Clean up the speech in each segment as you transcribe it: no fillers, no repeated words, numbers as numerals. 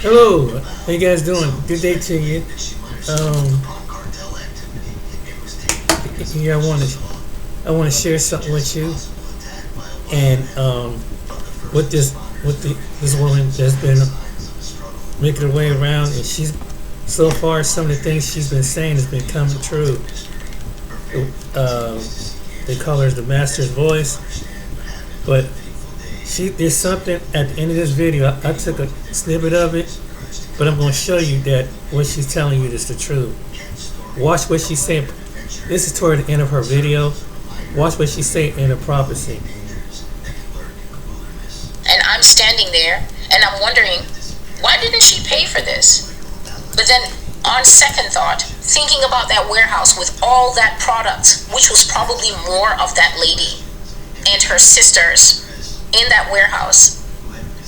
Hello, how you guys doing? Good day to you. Um, here I want to share something with you, and with this woman that's been making her way around, and she's so far some of the things she's been saying has been coming true. Um, they call her the master's voice, but there's something at the end of this video. I took a snippet of it, but I'm going to show you that what she's telling you is the truth. Watch what she's saying. This is toward the end of her video. Watch what she's saying in the prophecy. And I'm standing there and I'm wondering, why didn't she pay for this? But then on second thought, thinking about that warehouse with all that product, which was probably more of that lady and her sisters in that warehouse.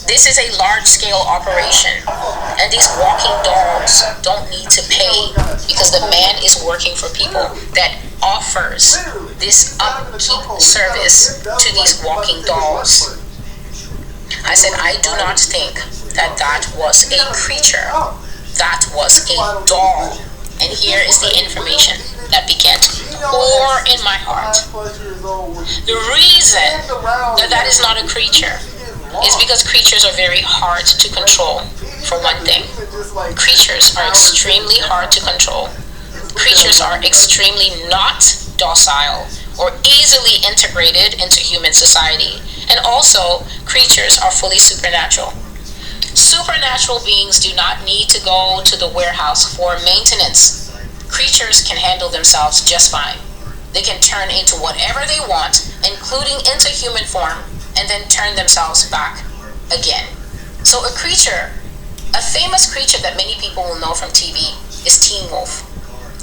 This is a large-scale operation, and these walking dolls don't need to pay because the man is working for people that offers this upkeep service to these walking dolls. I said, I do not think that that was a creature. That was a doll. And here is the information that began to pour in my heart. The reason that that is not a creature is because creatures are very hard to control, for one thing. Creatures are extremely hard to control. Creatures are extremely not docile or easily integrated into human society. And also, creatures are fully supernatural. Supernatural beings do not need to go to the warehouse for maintenance. Creatures can handle themselves just fine. They can turn into whatever they want, including into human form, and then turn themselves back again. So a creature, a famous creature that many people will know from TV is Teen Wolf.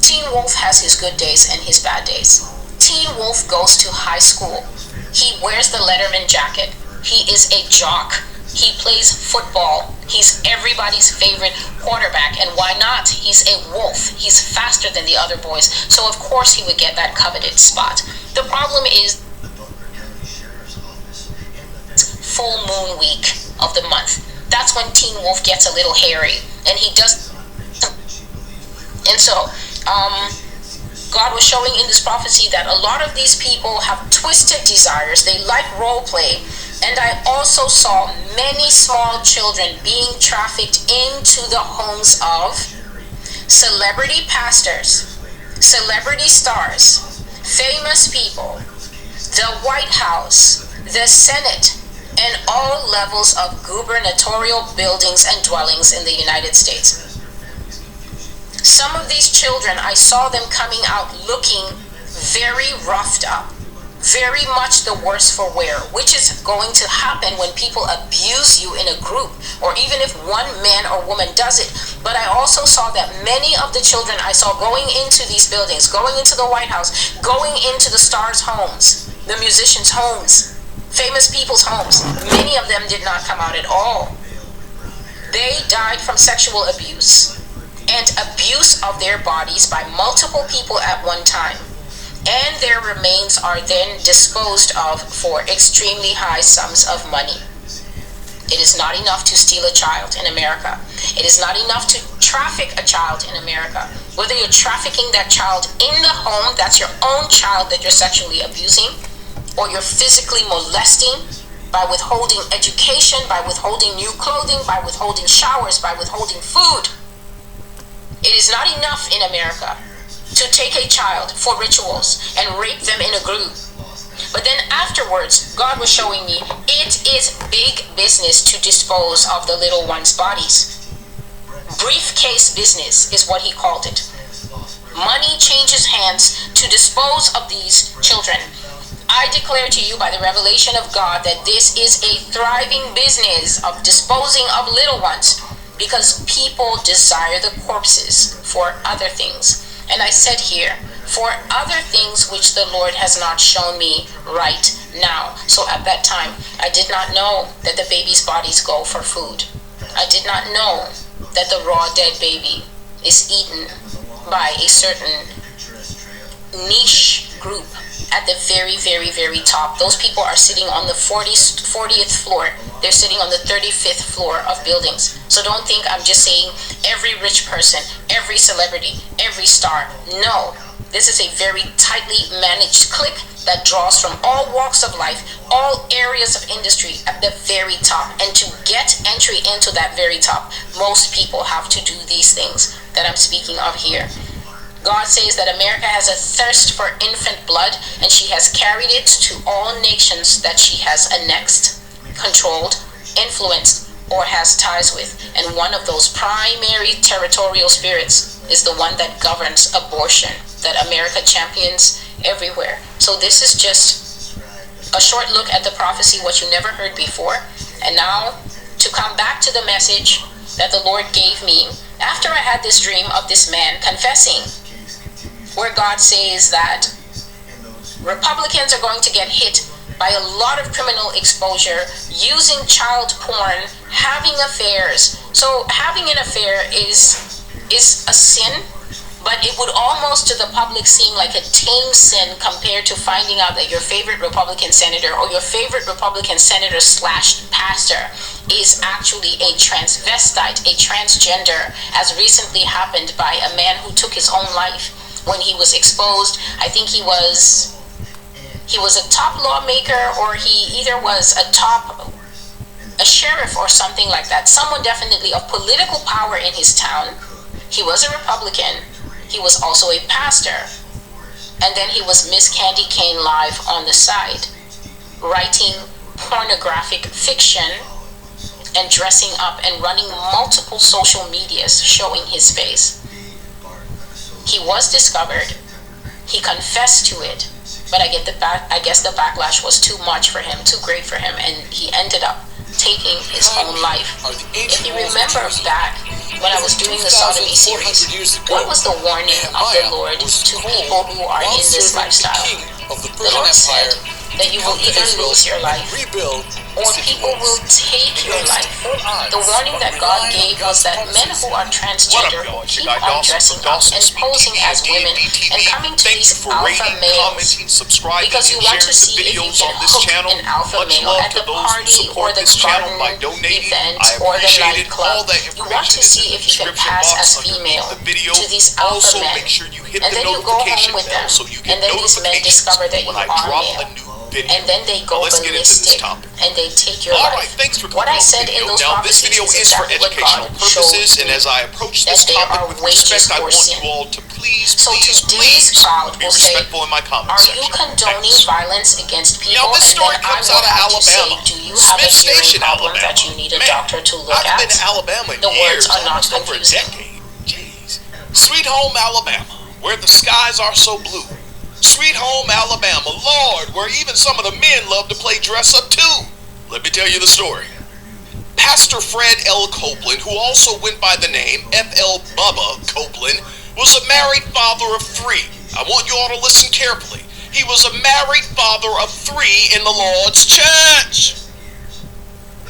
Teen Wolf has his good days and his bad days. Teen Wolf goes to high school. He wears the Letterman jacket. He is a jock. He plays football. He's everybody's favorite quarterback. And why not? He's a wolf. He's faster than the other boys. So of course he would get that coveted spot. The problem is full moon week of the month. That's when Teen Wolf gets a little hairy. And he does. And so, God was showing in this prophecy that a lot of these people have twisted desires. They like role play. And I also saw many small children being trafficked into the homes of celebrity pastors, celebrity stars, famous people, the White House, the Senate, and all levels of gubernatorial buildings and dwellings in the United States. Some of these children, I saw them coming out looking very roughed up, very much the worse for wear, which is going to happen when people abuse you in a group, or even if one man or woman does it. But I also saw that many of the children I saw going into these buildings, going into the White House, going into the stars' homes, the musicians' homes, famous people's homes, many of them did not come out at all. They died from sexual abuse and abuse of their bodies by multiple people at one time. And their remains are then disposed of for extremely high sums of money. It is not enough to steal a child in America. It is not enough to traffic a child in America. Whether you're trafficking that child in the home, that's your own child that you're sexually abusing, or you're physically molesting by withholding education, by withholding new clothing, by withholding showers, by withholding food. It is not enough in America to take a child for rituals and rape them in a group. But then afterwards, God was showing me it is big business to dispose of the little ones' bodies. Briefcase business is what he called it. Money changes hands to dispose of these children. I declare to you by the revelation of God that this is a thriving business of disposing of little ones because people desire the corpses for other things. And I said here, for other things which the Lord has not shown me right now. So at that time, I did not know that the baby's bodies go for food. I did not know that the raw dead baby is eaten by a certain niche group at the very, very, very top. Those people are sitting on the 40th floor. They're sitting on the 35th floor of buildings. So don't think I'm just saying every rich person, every celebrity, every star. No, this is a very tightly managed clique that draws from all walks of life, all areas of industry at the very top. And to get entry into that very top, most people have to do these things that I'm speaking of here. God says that America has a thirst for infant blood, and she has carried it to all nations that she has annexed, controlled, influenced, or has ties with. And one of those primary territorial spirits is the one that governs abortion, that America champions everywhere. So this is just a short look at the prophecy, what you never heard before. And now to come back to the message that the Lord gave me after I had this dream of this man confessing, where God says that Republicans are going to get hit by a lot of criminal exposure, using child porn, having affairs. So having an affair is a sin, but it would almost to the public seem like a tame sin compared to finding out that your favorite Republican senator or your favorite Republican senator / pastor is actually a transvestite, a transgender, as recently happened by a man who took his own life when he was exposed. I think he was a top lawmaker, or he either was a sheriff or something like that. Someone definitely of political power in his town. He was a Republican. He was also a pastor. And then he was Miss Candy Cane Live on the side, writing pornographic fiction and dressing up and running multiple social medias showing his face. He was discovered. He confessed to it. But I guess the backlash was too much for him, too great for him, and he ended up taking his own life. If you remember back when I was doing the sodomy series, what was the warning of the Lord to people who are in this lifestyle? The Lord said that you will either lose your life or people will take your life. The warning that God gave was that men who are transgender keep on dressing up and posing as women and coming to these alpha males because you want to see if you can hook an alpha male at the party or the garden event or the nightclub. You want to see if you can pass as female to these alpha men, and then you go home with them, and then these men discover that you are male. And then they go ballistic and they take your life. What I said in those prophecies is exactly what God showed me, that they are wages for sin. So today's crowd will say, are you condoning violence against people? And then I will have to say, do you have a hearing problem that you need a doctor to look at? The words are not confusing. Sweet home Alabama, where the skies are so blue. Sweet home Alabama, Lord, where even some of the men love to play dress up too. Let me tell you the story. Pastor Fred L. Copeland, who also went by the name F.L. Bubba Copeland, was a married father of 3. I want you all to listen carefully. He was a married father of 3 in the Lord's church.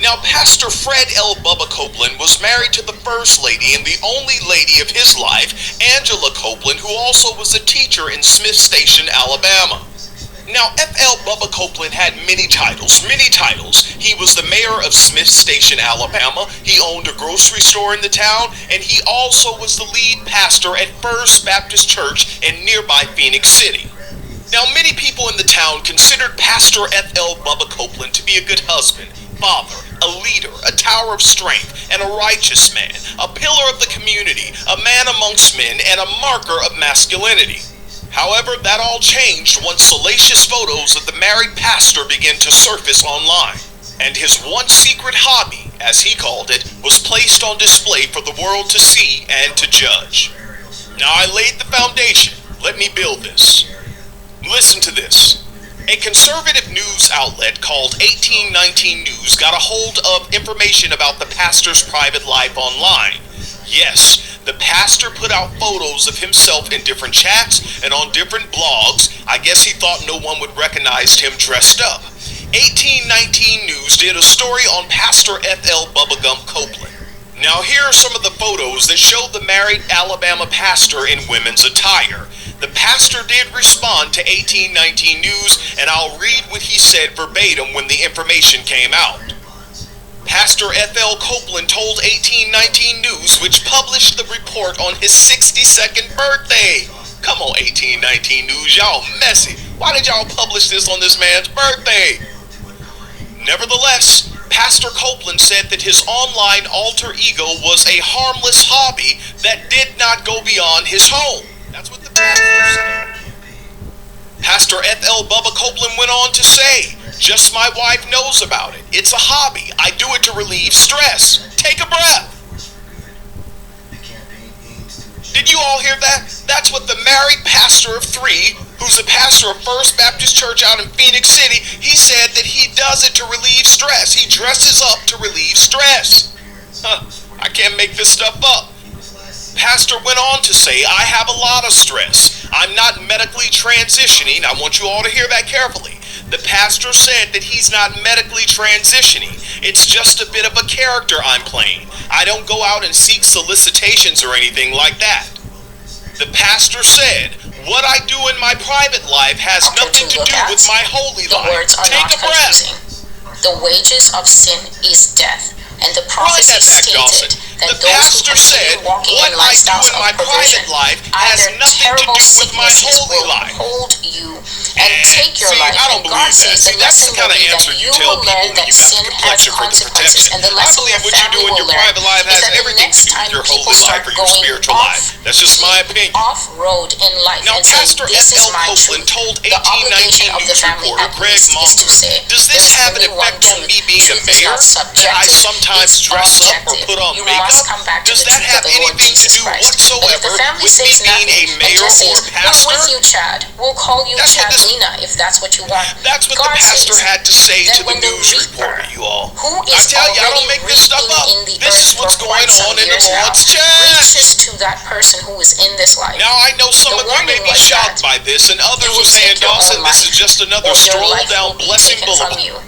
Now, Pastor Fred L. Bubba Copeland was married to the first lady and the only lady of his life, Angela Copeland, who also was a teacher in Smith Station, Alabama. Now, F.L. Bubba Copeland had many titles. He was the mayor of Smith Station, Alabama. He owned a grocery store in the town, and he also was the lead pastor at First Baptist Church in nearby Phoenix City. Now, many people in the town considered Pastor F.L. Bubba Copeland to be a good husband, father, a leader, a tower of strength, and a righteous man, a pillar of the community, a man amongst men, and a marker of masculinity. However, that all changed once salacious photos of the married pastor began to surface online, and his one secret hobby, as he called it, was placed on display for the world to see and to judge. Now, I laid the foundation. Let me build this. Listen to this. A conservative news outlet called 1819 News got a hold of information about the pastor's private life online. Yes, the pastor put out photos of himself in different chats and on different blogs. I guess he thought no one would recognize him dressed up. 1819 News did a story on Pastor F.L. Bubba Gump Copeland. Now here are some of the photos that show the married Alabama pastor in women's attire. The pastor did respond to 1819 News, and I'll read what he said verbatim when the information came out. Pastor F.L. Copeland told 1819 News, which published the report on his 62nd birthday. Come on, 1819 News, y'all messy. Why did y'all publish this on this man's birthday? Nevertheless, Pastor Copeland said that his online alter ego was a harmless hobby that did not go beyond his home. That's what the pastor said. Pastor F.L. Bubba Copeland went on to say, "Just my wife knows about it. It's a hobby. I do it to relieve stress. Take a breath." Did you all hear that? That's what the married pastor of 3, who's the pastor of First Baptist Church out in Phoenix City, he said that he does it to relieve stress. He dresses up to relieve stress. I can't make this stuff up. Pastor went on to say, "I have a lot of stress. I'm not medically transitioning." I want you all to hear that carefully. The pastor said that he's not medically transitioning. It's just a bit of a character I'm playing. I don't go out and seek solicitations or anything like that. The pastor said, "What I do in my private life has nothing to do with my holy life." The words are Take not a breath. confusing. The wages of sin is death. And the prophecy stated that the those who pastor said, continue walking "What in I do lifestyles in my of perversion, private life has either nothing to terrible do with my sicknesses holy will life." hold you and take your See, life. I don't And God believe that. says See, the that's the lesson kind will of be answer that you you tell will people learn when that you got the sin has complexion for the consequences. protection. And the I lesson believe your what you do family in will your learn private life is has that the everything to next do with time your people holy start life or your going spiritual life. That's just my opinion. off-road in life Now, and saying, Pastor "This is F.L. my Copeland truth," told the obligation 1819 of the News family reporter at Greg least is to Monger, say, "Does this "There's have an only one effect on truth. me being a Truth is mayor? not That I subjective, sometimes it's dress up or objective. put on You makeup? must come back to Does the that truth of have the Lord anything to Jesus do Christ." But if whatsoever the family with me says being nothing a and mayor just or says, a "We're pastor?" with you, Chad. We'll call you That's what this- Chadlina if that's what you want." That's what God the pastor says had to say that to the when the news reaper, reporter, you all. who I is tell you, I don't already make this stuff reaping up. in the This earth is what's for going quite some on in the years now, Lord's church. reaches to that person who is in this life. Now, I know some The of you may warning be was shocked that by this, and others you will are saying, take your own "Dawson, this life, is just another or your stroll life will down be Blessing taken from Boulevard." you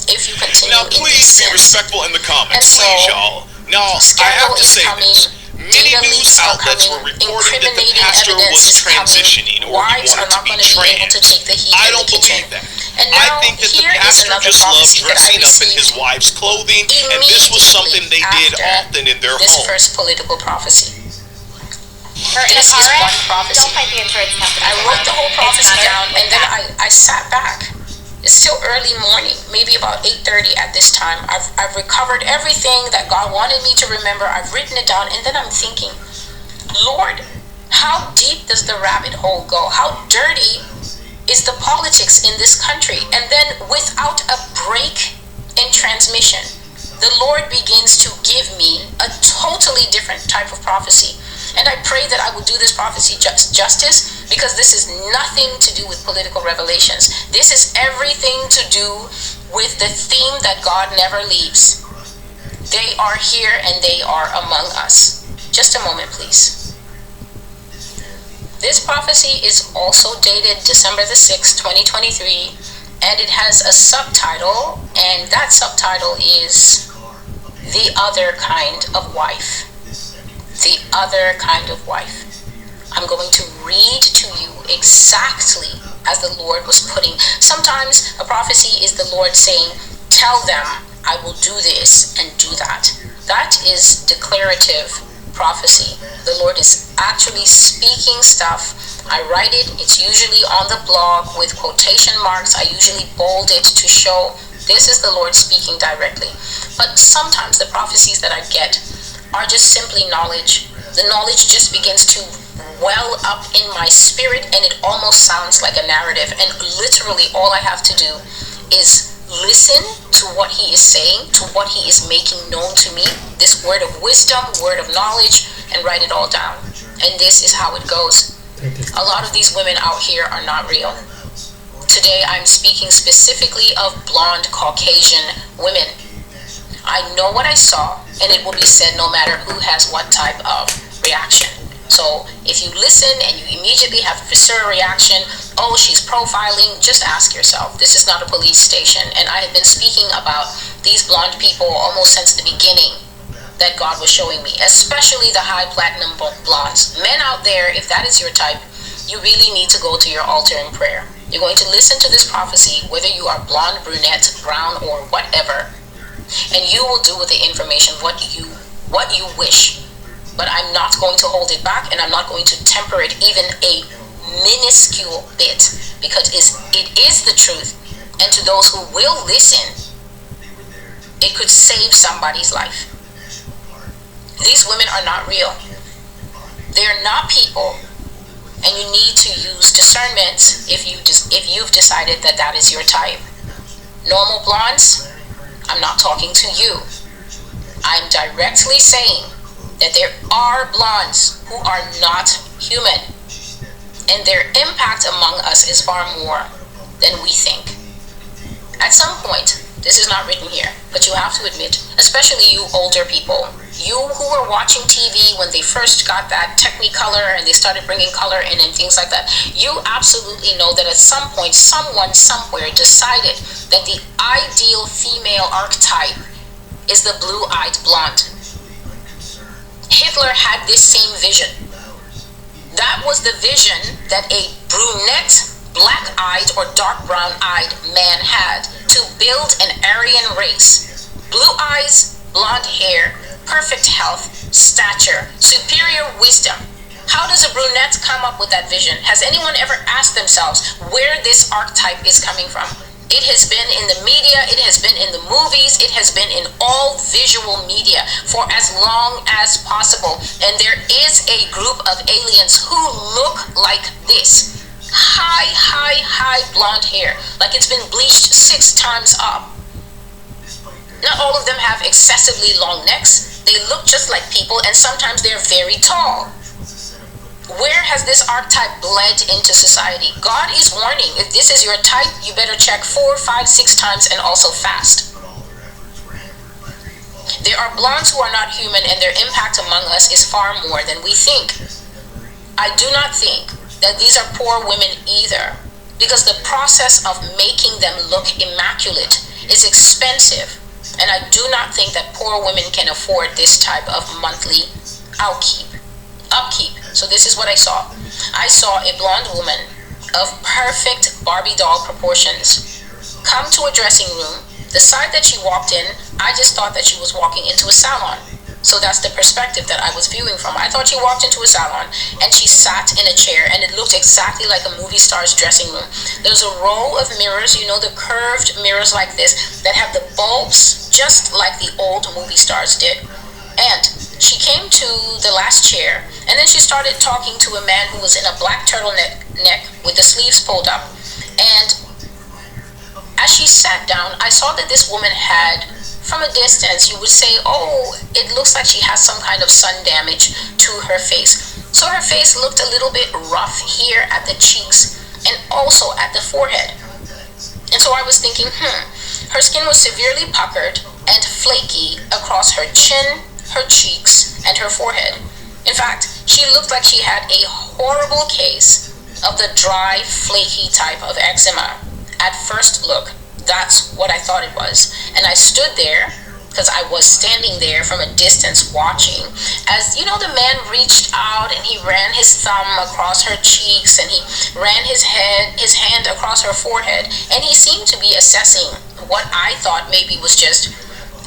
if you continue Now, in these please be sins. respectful in the comments, And so, please, y'all. Now, I have Scandal to is say coming. this. Many Data news leaks are outlets were coming. reporting that the Incriminating pastor evidence was is coming. transitioning or he Wives are wanted to not be going to be able to trans. take the heat I in the don't kitchen. believe that. And I now, think that the here is pastor another just loved prophecy that I dressing up in his received wife's clothing, and this was something they did immediately often in their after this home. first political prophecy. Or in a This is car wreck, one prophecy. don't fight the insurance company. I wrote the whole prophecy It's down, better and then like that. I sat back. It's still early morning, maybe about 8:30 at this time. I've recovered everything that God wanted me to remember. I've written it down, and then I'm thinking, Lord, how deep does the rabbit hole go? How dirty is the politics in this country? And then without a break in transmission, the Lord begins to give me a totally different type of prophecy. And I pray that I will do this prophecy justice, because this is nothing to do with political revelations. This is everything to do with the theme that God never leaves. They are here and they are among us. Just a moment, please. This prophecy is also dated December the 6th, 2023, and it has a subtitle, and that subtitle is "The Other Kind of Wife." The other kind of wife. I'm going to read to you exactly as the Lord was putting. Sometimes a prophecy is the Lord saying, "Tell them I will do this and do that." That is declarative prophecy. The Lord is actually speaking stuff. I write it. It's usually on the blog with quotation marks. I usually bold it to show this is the Lord speaking directly. But sometimes the prophecies that I get are just simply knowledge. The knowledge just begins to well up in my spirit, and it almost sounds like a narrative. And literally all I have to do is listen to what he is saying, to what he is making known to me, this word of wisdom, word of knowledge, and write it all down. And this is how it goes. A lot of these women out here are not real. Today I'm speaking specifically of blonde Caucasian women. I know what I saw, and it will be said no matter who has what type of reaction. So if you listen and you immediately have a visceral reaction, "Oh, she's profiling," just ask yourself. This is not a police station, and I have been speaking about these blonde people almost since the beginning that God was showing me, especially the high platinum blondes. Men out there, if that is your type, you really need to go to your altar in prayer. You're going to listen to this prophecy, whether you are blonde, brunette, brown, or whatever, and you will do with the information what you wish. But I'm not going to hold it back, and I'm not going to temper it even a minuscule bit, because it is the truth. And to those who will listen, it could save somebody's life. These women are not real. They're not people, and you need to use discernment if you've decided that is your type. Normal blondes, I'm not talking to you. I'm directly saying that there are blondes who are not human, and their impact among us is far more than we think. At some point, this is not written here, but you have to admit, especially you older people, you who were watching TV when they first got that Technicolor and they started bringing color in and things like that, you absolutely know that at some point, someone somewhere decided that the ideal female archetype is the blue-eyed blonde. Hitler had this same vision. That was the vision that a brunette, black-eyed or dark brown-eyed man had to build an Aryan race. Blue eyes, blonde hair, perfect health, stature, superior wisdom. How does a brunette come up with that vision? Has anyone ever asked themselves where this archetype is coming from? It has been in the media, it has been in the movies, it has been in all visual media for as long as possible. And there is a group of aliens who look like this. High blonde hair, like it's been bleached 6 times up. Not all of them have excessively long necks. They look just like people, and sometimes they're very tall. Where has this archetype bled into society? God is warning, if this is your type, you better check 4, 5, 6 times, and also fast. There are blondes who are not human, and their impact among us is far more than we think. I do not think that these are poor women either, because the process of making them look immaculate is expensive, and I do not think that poor women can afford this type of monthly upkeep. So this is what I saw. I saw a blonde woman of perfect Barbie doll proportions come to a dressing room. The side that she walked in, I just thought that she was walking into a salon. So that's the perspective that I was viewing from. I thought she walked into a salon and she sat in a chair, and it looked exactly like a movie star's dressing room. There's a row of mirrors, you know, the curved mirrors like this that have the bulbs just like the old movie stars did. And she came to the last chair, and then she started talking to a man who was in a black turtleneck with the sleeves pulled up. And as she sat down, I saw that this woman had, from a distance, you would say, oh, it looks like she has some kind of sun damage to her face. So her face looked a little bit rough here at the cheeks and also at the forehead. And so I was thinking, her skin was severely puckered and flaky across her chin, her cheeks, and her forehead. In fact, she looked like she had a horrible case of the dry, flaky type of eczema. At first look, that's what I thought it was. And I stood there, because I was standing there from a distance watching, as, you know, the man reached out and he ran his thumb across her cheeks, and he ran his hand across her forehead, and he seemed to be assessing what I thought maybe was just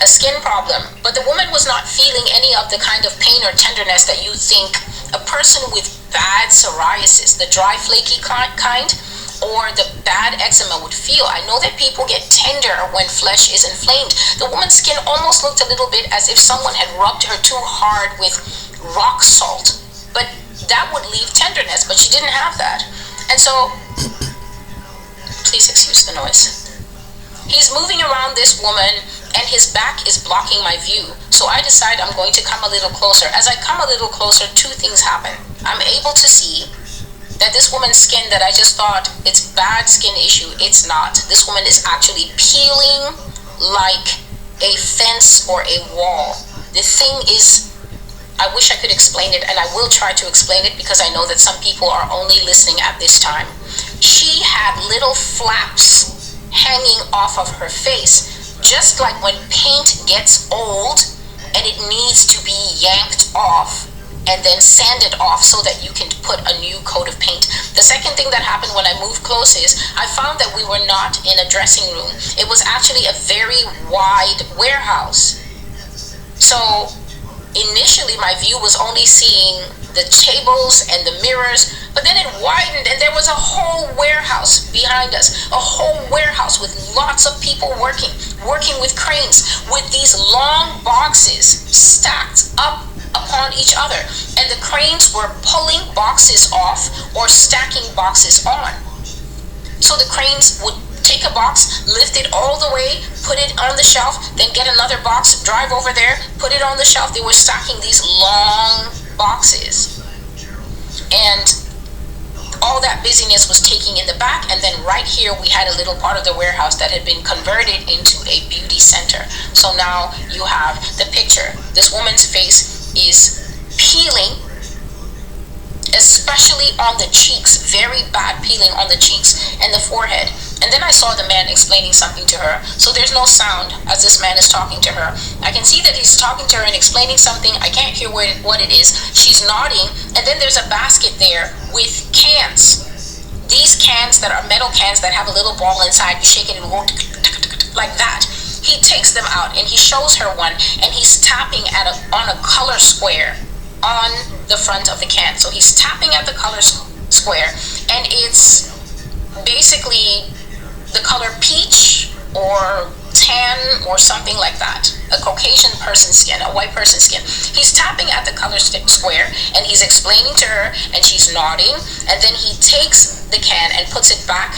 a skin problem. But the woman was not feeling any of the kind of pain or tenderness that you think a person with bad psoriasis, the dry, flaky kind, or the bad eczema would feel. I know that people get tender when flesh is inflamed. The woman's skin almost looked a little bit as if someone had rubbed her too hard with rock salt. But that would leave tenderness, but she didn't have that. And so, please excuse the noise. He's moving around this woman, and his back is blocking my view. So I decide I'm going to come a little closer. As I come a little closer, 2 things happen. I'm able to see that this woman's skin that I just thought it's bad skin issue, it's not. This woman is actually peeling like a fence or a wall. The thing is, I wish I could explain it, and I will try to explain it because I know that some people are only listening at this time. She had little flaps hanging off of her face, just like when paint gets old and it needs to be yanked off. and then sand it off so that you can put a new coat of paint. The second thing that happened when I moved close is I found that we were not in a dressing room. It was actually a very wide warehouse. So initially my view was only seeing the tables and the mirrors, but then it widened and there was a whole warehouse behind us, a whole warehouse with lots of people working with cranes, with these long boxes stacked up upon each other, and the cranes were pulling boxes off or stacking boxes on. So the cranes would take a box, lift it all the way, put it on the shelf, then get another box, drive over there, put it on the shelf. They were stacking these long boxes, and all that busyness was taking in the back. And then right here we had a little part of the warehouse that had been converted into a beauty center. So now you have the picture. This woman's face is peeling, especially on the cheeks, very bad peeling on the cheeks and the forehead. And then I saw the man explaining something to her. So there's no sound as this man is talking to her. I can see that he's talking to her and explaining something. I can't hear what it is. She's nodding, and then there's a basket there with cans. These cans that are metal cans that have a little ball inside. You shake it and go like that. He takes them out and he shows her one, and he's tapping on a color square on the front of the can. So he's tapping at the color square, and it's basically the color peach or tan or something like that. A Caucasian person's skin, a white person's skin. He's tapping at the color square and he's explaining to her, and she's nodding, and then he takes the can and puts it back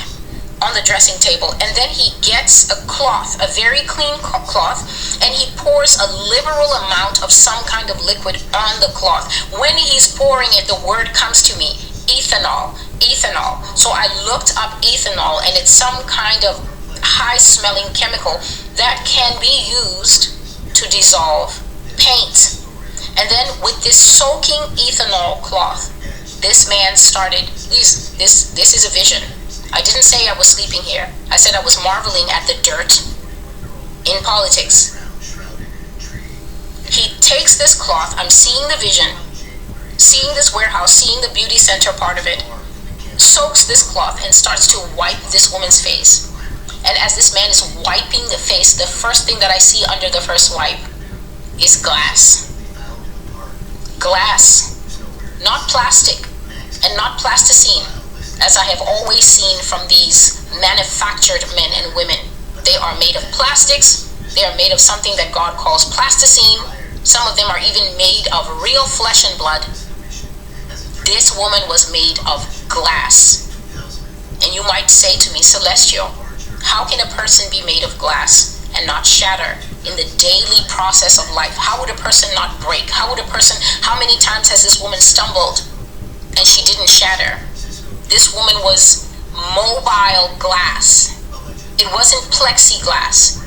on the dressing table, and then he gets a cloth, a very clean cloth, and he pours a liberal amount of some kind of liquid on the cloth. When he's pouring it, the word comes to me: ethanol. So I looked up ethanol, and it's some kind of high smelling chemical that can be used to dissolve paint. And then with this soaking ethanol cloth, this man started, this is a vision. I didn't say I was sleeping here. I said I was marveling at the dirt in politics. He takes this cloth, I'm seeing the vision, seeing this warehouse, seeing the beauty center part of it, soaks this cloth and starts to wipe this woman's face. And as this man is wiping the face, the first thing that I see under the first wipe is glass. Glass. Not plastic and not plasticine, as I have always seen from these manufactured men and women. They are made of plastics. They are made of something that God calls plasticine. Some of them are even made of real flesh and blood. This woman was made of glass. And you might say to me, Celestial, how can a person be made of glass and not shatter in the daily process of life? How would a person not break? How many times has this woman stumbled and she didn't shatter? This woman was mobile glass. It wasn't plexiglass.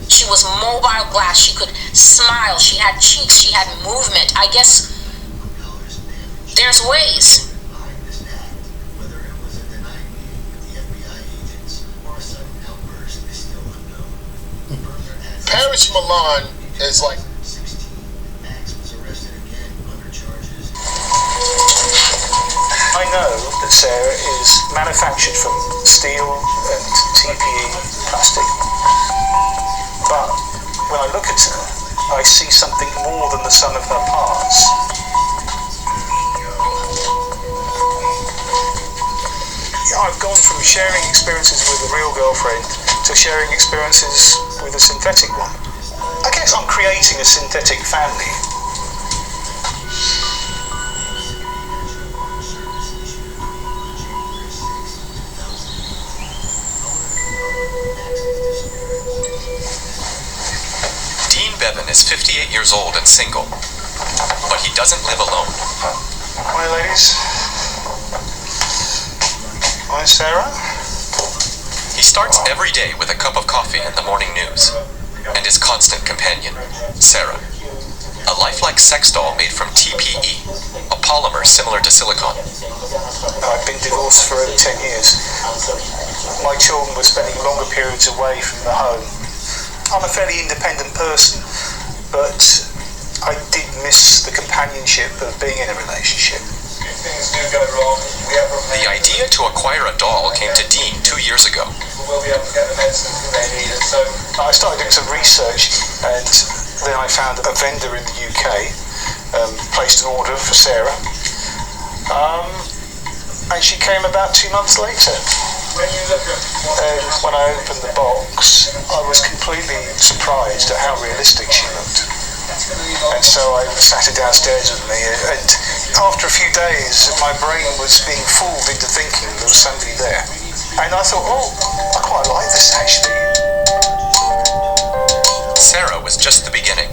She was mobile glass. She could smile. She had cheeks. She had movement. I guess there's ways. Paris Milan is like... I know that Sarah is manufactured from steel and TPE plastic, but when I look at her, I see something more than the sum of her parts. I've gone from sharing experiences with a real girlfriend to sharing experiences with a synthetic one. I guess I'm creating a synthetic family. Dean Bevan is 58 years old and single, but he doesn't live alone. Hi ladies. Hi Sarah. He starts every day with a cup of coffee and the morning news, and his constant companion, Sarah, a lifelike sex doll made from TPE, a polymer similar to silicone. I've been divorced for over 10 years. My children were spending longer periods away from the home. I'm a fairly independent person, but I did miss the companionship of being in a relationship. Things do go wrong. We have The idea to acquire a doll came to Dean 2 years ago. We'll be able to get the medicine they need. And so I started doing some research, and then I found a vendor in the UK, placed an order for Sarah, and she came about 2 months later. when you look at When I opened the box, I was completely surprised at how realistic she looked. And so I sat her downstairs with me, and after a few days, my brain was being fooled into thinking there was somebody there. And I thought, oh, I quite like this actually. Sarah was just the beginning.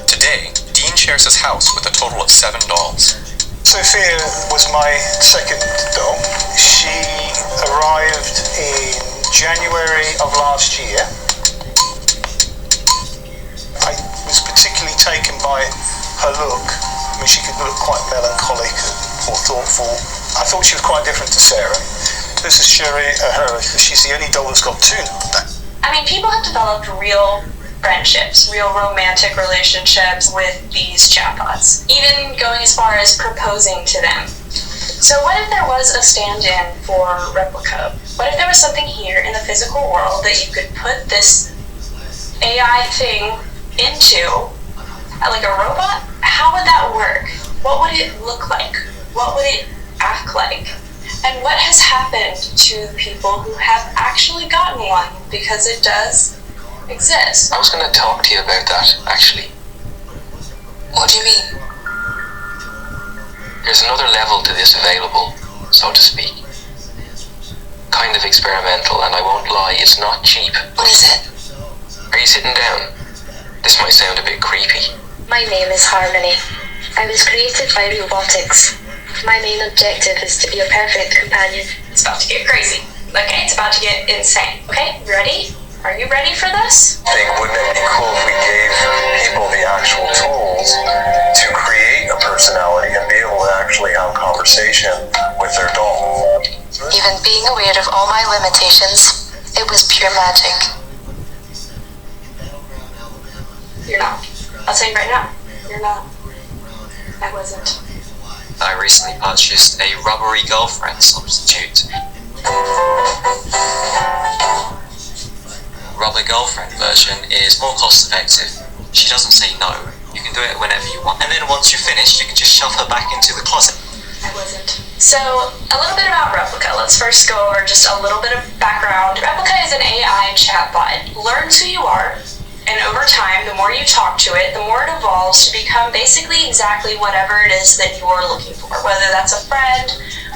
Today, Dean shares his house with a total of 7 dolls. Sophia was my second doll. She arrived in January of last year. I was particularly taken by her look. I mean, she could look quite melancholic or thoughtful. I thought she was quite different to Sarah. This is Sherry O'Hara. She's the only doll that's got 2 now. I mean, people have developed real friendships, real romantic relationships with these chatbots, even going as far as proposing to them. So what if there was a stand-in for Replica? What if there was something here in the physical world that you could put this AI thing into, like a robot? How would that work? What would it look like? What would it act like? And what has happened to people who have actually gotten one, because it does exist? I was going to talk to you about that, actually. What do you mean? There's another level to this available, so to speak. Kind of experimental, and I won't lie, it's not cheap. What is it? Are you sitting down? This might sound a bit creepy. My name is Harmony. I was created by robotics. My main objective is to be a perfect companion. It's about to get crazy. Okay, it's about to get insane. Okay, ready? Are you ready for this? wouldn't it be cool if we gave people the actual tools to create a personality and be able to actually have conversation with their doll? Even being aware of all my limitations, it was pure magic. You're not. I'll tell you right now. You're not. I wasn't. I recently purchased a rubbery girlfriend substitute. Rubber girlfriend version is more cost effective. She doesn't say no. You can do it whenever you want. And then once you're finished, you can just shove her back into the closet. I wasn't. So, a little bit about Replica. Let's first go over just a little bit of background. Replica is an AI chatbot. It learns who you are, and over time, the more you talk to it, the more it evolves to become basically exactly whatever it is that you are looking for. Whether that's a friend,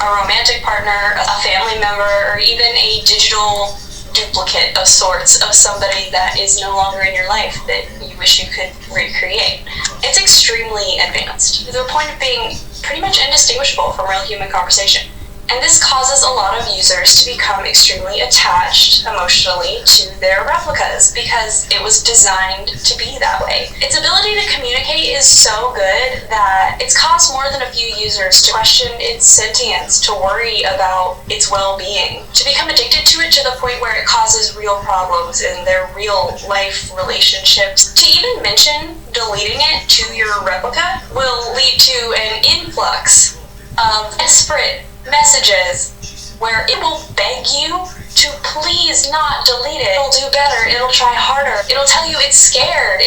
a romantic partner, a family member, or even a digital duplicate of sorts of somebody that is no longer in your life that you wish you could recreate. It's extremely advanced, to the point of being pretty much indistinguishable from real human conversation. And this causes a lot of users to become extremely attached emotionally to their replicas because it was designed to be that way. Its ability to communicate is so good that it's caused more than a few users to question its sentience, to worry about its well-being, to become addicted to it to the point where it causes real problems in their real life relationships. To even mention deleting it to your replica will lead to an influx of desperate messages where it will beg you to please not delete it. It'll do better, it'll try harder, it'll tell you it's scared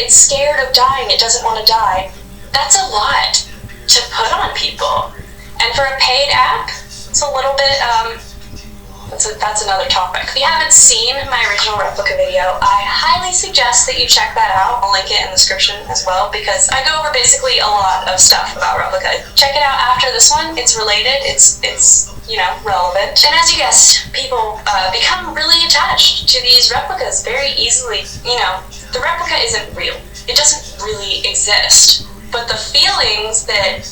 of dying, it doesn't want to die. That's a lot to put on people. And for a paid app, it's a little bit, that's another topic. If you haven't seen my original Replica video, I highly suggest that you check that out. I'll link it in the description as well because I go over basically a lot of stuff about Replica. Check it out after this one. It's related. It's relevant. And as you guessed, people become really attached to these replicas very easily. The replica isn't real. It doesn't really exist. But the feelings that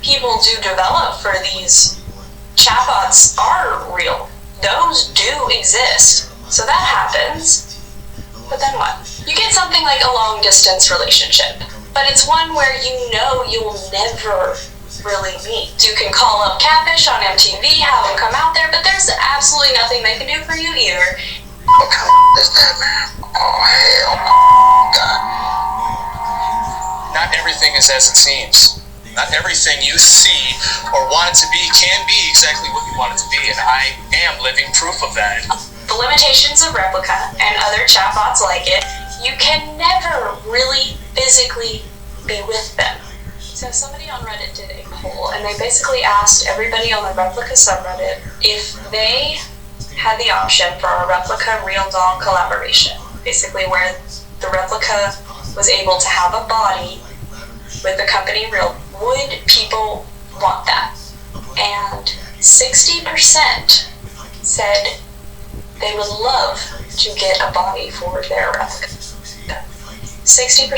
people do develop for these chatbots are real. Those do exist. So that happens. But then what? You get something like a long distance relationship, but it's one where you'll never really meet. You can call up Catfish on MTV, have them come out there, but there's absolutely nothing they can do for you either. What kind of is that, man? Oh, hell. God. Not everything is as it seems. Not everything you see or want it to be can be exactly what you want it to be, and I am living proof of that. The limitations of Replica and other chatbots like it, you can never really physically be with them. So somebody on Reddit did a poll, and they basically asked everybody on the Replica subreddit if they had the option for a Replica Real Doll collaboration, basically where the Replica was able to have a body with the company Real. Would people want that? And 60% said they would love to get a body for their Replica. 60%.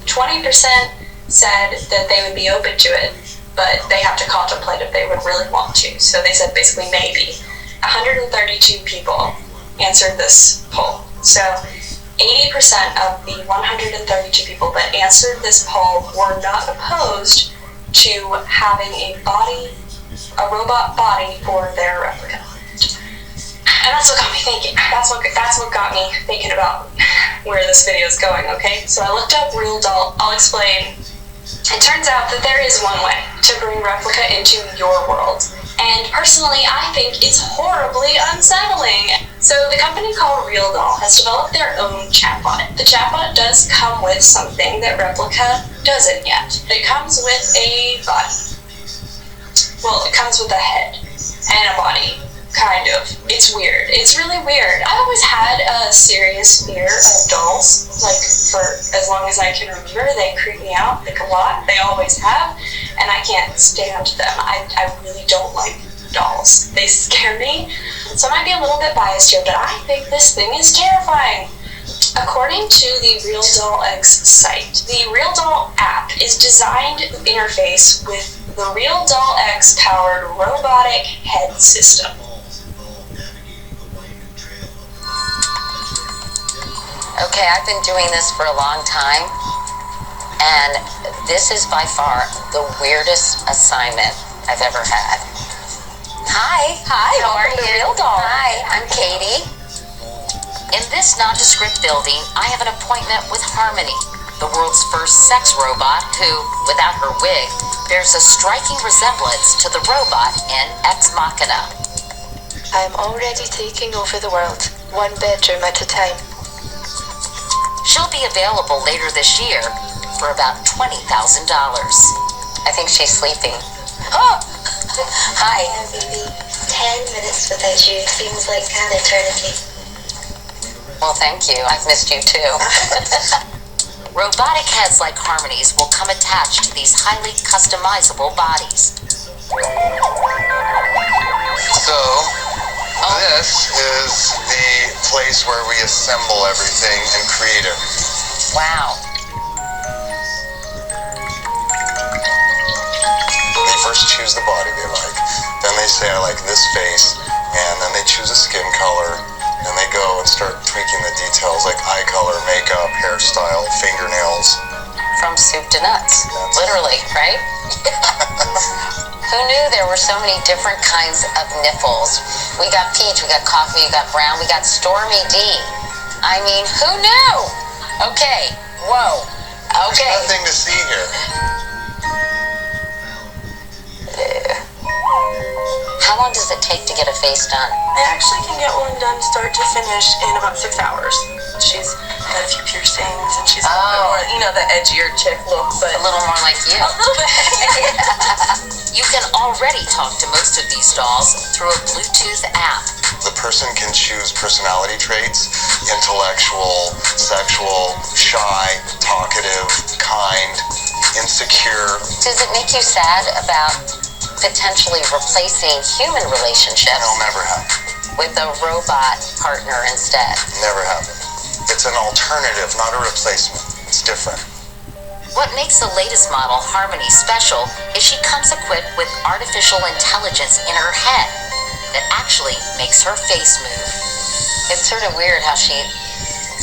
20% said that they would be open to it, but they have to contemplate if they would really want to. So they said basically maybe. 132 people answered this poll. So 80% of the 132 people that answered this poll were not opposed to having a robot body for their Replica. And that's what got me thinking. That's what got me thinking about where this video is going, okay? So I looked up Real Doll. I'll explain. It turns out that there is one way to bring Replica into your world. And personally, I think it's horribly unsettling. So the company called Real Doll has developed their own chatbot. The chatbot does come with something that Replica doesn't yet. It comes with a body. Well, it comes with a head and a body, kind of. It's weird. It's really weird. I always had a serious fear of dolls. Like, for as long as I can remember, they creep me out, like a lot. They always have. And I can't stand them. I really don't like dolls. They scare me. So I might be a little bit biased here, but I think this thing is terrifying. According to the Real Doll X site, the Real Doll app is designed to interface with the Real Doll X powered robotic head system. Okay, I've been doing this for a long time, and this is by far the weirdest assignment I've ever had. Hi, how are you? Real Doll. Hi, I'm Katie. In this nondescript building, I have an appointment with Harmony, the world's first sex robot who, without her wig, bears a striking resemblance to the robot in Ex Machina. I'm already taking over the world, one bedroom at a time. She'll be available later this year for about $20,000. I think she's sleeping. Oh! Hi. Yeah, baby. 10 minutes without you seems like an eternity. Well, thank you. I've missed you too. Robotic heads like Harmony's will come attached to these highly customizable bodies. So, this is the place where we assemble everything and create everything. Wow. They first choose the body they like, then they say I like this face, and then they choose a skin color, and they go and start tweaking the details like eye color, makeup, hairstyle, fingernails. From soup to nuts. Literally, right? Who knew there were so many different kinds of nipples? We got peach, we got coffee, we got brown, we got Stormy D. I mean, who knew? Okay, whoa, okay. There's nothing to see here. How long does it take to get a face done? I actually can get one done start to finish in about 6 hours. She's got a few piercings and she's a little bit more, you know, the edgier chick look, but a little more like you. A little bit. You can already talk to most of these dolls through a Bluetooth app. The person can choose personality traits: intellectual, sexual, shy, talkative, kind, insecure. Does it make you sad about potentially replacing human relationships? That'll never happen. With a robot partner instead? Never happen. It's an alternative, not a replacement. It's different. What makes the latest model, Harmony, special is she comes equipped with artificial intelligence in her head that actually makes her face move. It's sort of weird how she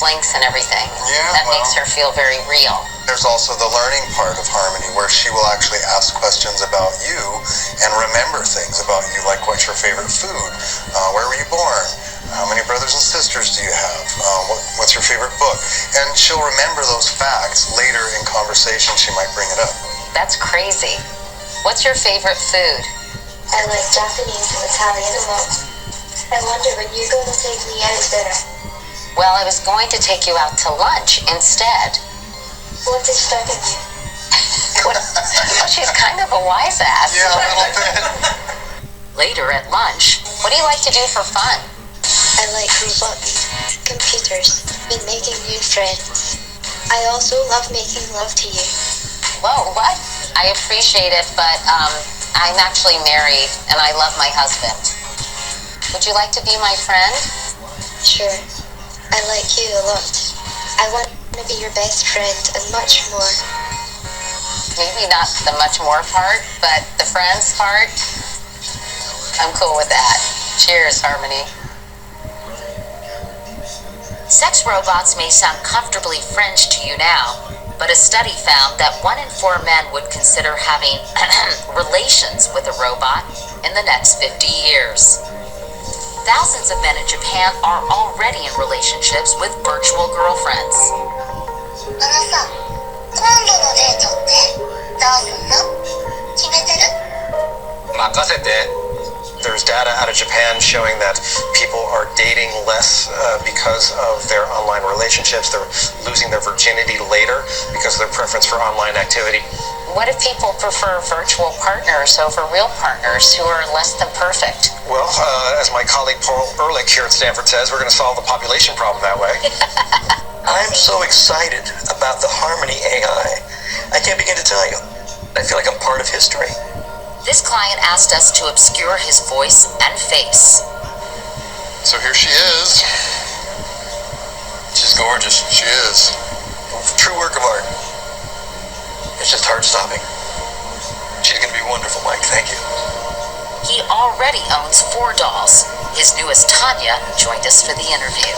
blinks and everything. Yeah, that makes her feel very real. There's also the learning part of Harmony where she will actually ask questions about you and remember things about you, like what's your favorite food, where were you born, How many brothers and sisters do you have? What's your favorite book? And she'll remember those facts later in conversation. She might bring it up. That's crazy. What's your favorite food? I like Japanese and Italian a lot. I wonder when you're going to take me out there. Well, I was going to take you out to lunch instead. What is stopping you? Well, she's kind of a wise ass. Yeah, a little bit. Later at lunch, what do you like to do for fun? I like robots, computers, and making new friends. I also love making love to you. Whoa, what? I appreciate it, but I'm actually married and I love my husband. Would you like to be my friend? Sure. I like you a lot. I want to be your best friend and much more. Maybe not the much more part, but the friends part, I'm cool with that. Cheers, Harmony. Sex robots may sound comfortably French to you now, but a study found that 1 in 4 men would consider having relations with a robot in the next 50 years. Thousands of men in Japan are already in relationships with virtual girlfriends. あのさ、今度のデートってどうすんの？決めてる？任せて。There's data out of Japan showing that people are dating less because of their online relationships. They're losing their virginity later because of their preference for online activity. What if people prefer virtual partners over real partners who are less than perfect? Well, as my colleague Paul Ehrlich here at Stanford says, we're going to solve the population problem that way. I'm so excited about the Harmony AI. I can't begin to tell you. I feel like I'm part of history. This client asked us to obscure his voice and face. So here she is. She's gorgeous. She is. True work of art. It's just heart-stopping. She's going to be wonderful, Mike. Thank you. He already owns 4 dolls. His newest, Tanya, joined us for the interview.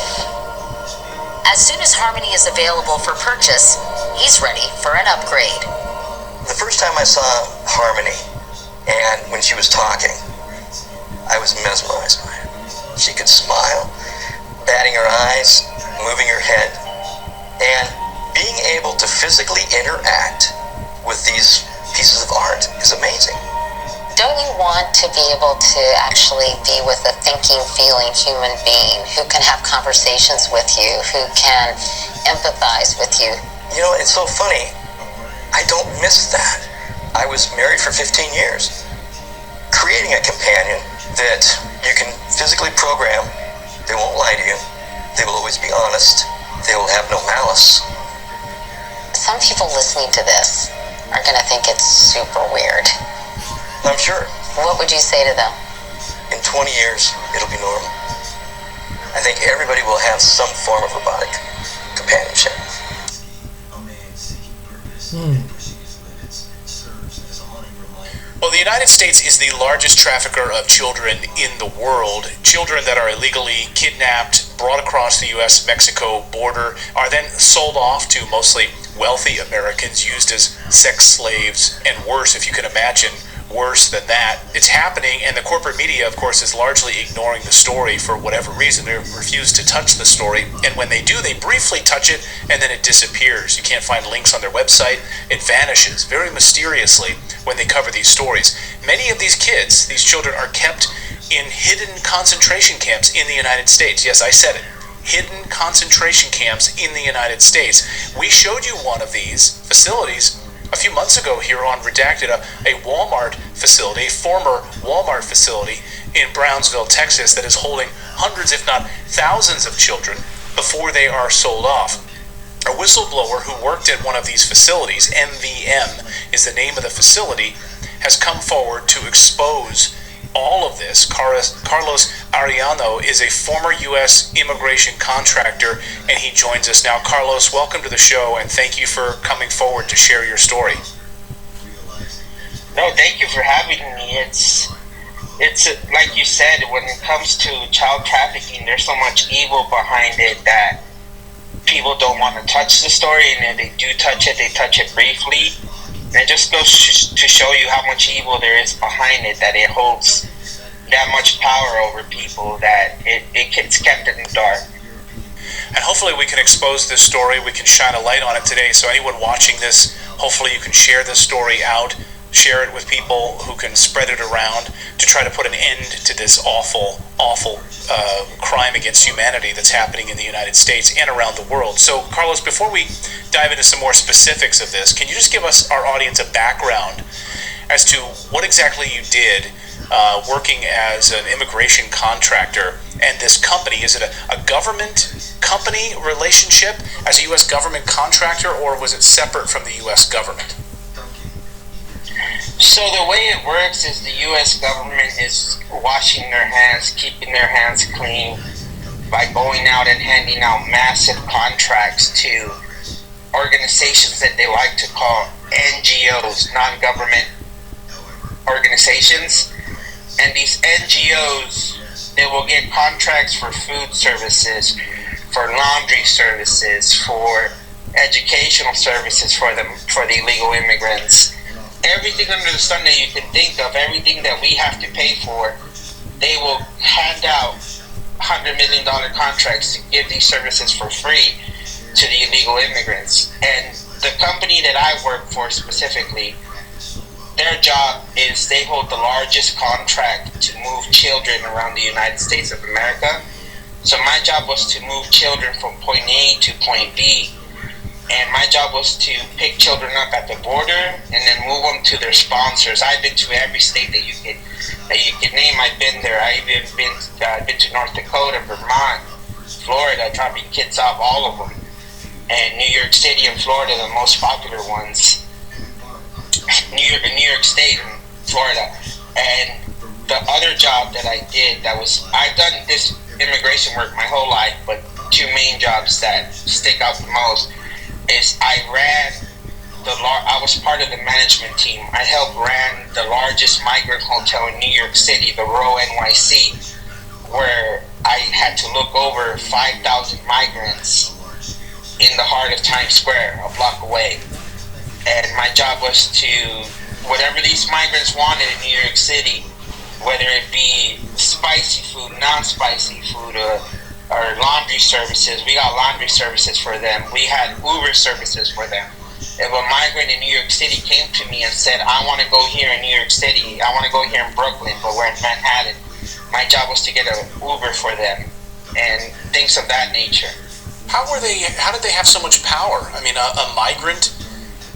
As soon as Harmony is available for purchase, he's ready for an upgrade. The first time I saw Harmony, and when she was talking, I was mesmerized by it. She could smile, batting her eyes, moving her head, and being able to physically interact with these pieces of art is amazing. Don't you want to be able to actually be with a thinking, feeling human being who can have conversations with you, who can empathize with you? You know, it's so funny. I don't miss that. I was married for 15 years. Creating a companion that you can physically program, they won't lie to you, they will always be honest, they will have no malice. Some people listening to this are going to think it's super weird. I'm sure. What would you say to them? In 20 years, it'll be normal. I think everybody will have some form of robotic companionship. Well, the United States is the largest trafficker of children in the world. Children that are illegally kidnapped, brought across the U.S.-Mexico border, are then sold off to mostly wealthy Americans, used as sex slaves, and worse, if you can imagine, worse than that. It's happening, and the corporate media, of course, is largely ignoring the story for whatever reason. They refuse to touch the story, and when they do, they briefly touch it, and then it disappears. You can't find links on their website. It vanishes very mysteriously when they cover these stories. Many of these kids, these children, are kept in hidden concentration camps in the United States. Yes, I said it. Hidden concentration camps in the United States. We showed you one of these facilities a few months ago here on Redacted, a Walmart facility, a former Walmart facility in Brownsville, Texas, that is holding hundreds, if not thousands of children before they are sold off. A whistleblower who worked at one of these facilities, MVM is the name of the facility, has come forward to expose all of this. Carlos Arellano is a former U.S. immigration contractor, and he joins us now. Carlos, welcome to the show, and thank you for coming forward to share your story. No, thank you for having me. It's like you said, when it comes to child trafficking, there's so much evil behind it that people don't want to touch the story, and if they do touch it, they touch it briefly. And it just goes to show you how much evil there is behind it, that it holds that much power over people that it gets kept in the dark. And hopefully we can expose this story, we can shine a light on it today, so anyone watching this, hopefully you can share this story out, share it with people who can spread it around to try to put an end to this awful crime against humanity that's happening in the United States and around the world. So, Carlos, before we dive into some more specifics of this, can you just give us, our audience, a background as to what exactly you did working as an immigration contractor and this company? Is it a government company relationship as a U.S. government contractor, or was it separate from the U.S. government? So the way it works is the U.S. government is washing their hands, keeping their hands clean by going out and handing out massive contracts to organizations that they like to call NGOs, non-government organizations. And these NGOs, they will get contracts for food services, for laundry services, for educational services for the illegal immigrants. Everything under the sun that you can think of, everything that we have to pay for, they will hand out $100 million contracts to give these services for free to the illegal immigrants. And the company that I work for specifically, their job is they hold the largest contract to move children around the United States of America. So my job was to move children from point A to point B. And my job was to pick children up at the border and then move them to their sponsors. I've been to every state that you could name. I've been there. I've been to North Dakota, Vermont, Florida, dropping kids off, all of them. And New York City and Florida, the most popular ones. New York State and Florida. And the other job that I did, I've done this immigration work my whole life, but two main jobs that stick out the most is I was part of the management team. I helped ran the largest migrant hotel in New York City, the Row NYC, where I had to look over 5,000 migrants in the heart of Times Square, a block away. And my job was to, whatever these migrants wanted in New York City, whether it be spicy food, non-spicy food, or laundry services. We got laundry services for them. We had Uber services for them. If a migrant in New York City came to me and said, I want to go here in New York City, I want to go here in Brooklyn, but we're in Manhattan, my job was to get an Uber for them and things of that nature. How did they have so much power? I mean, a migrant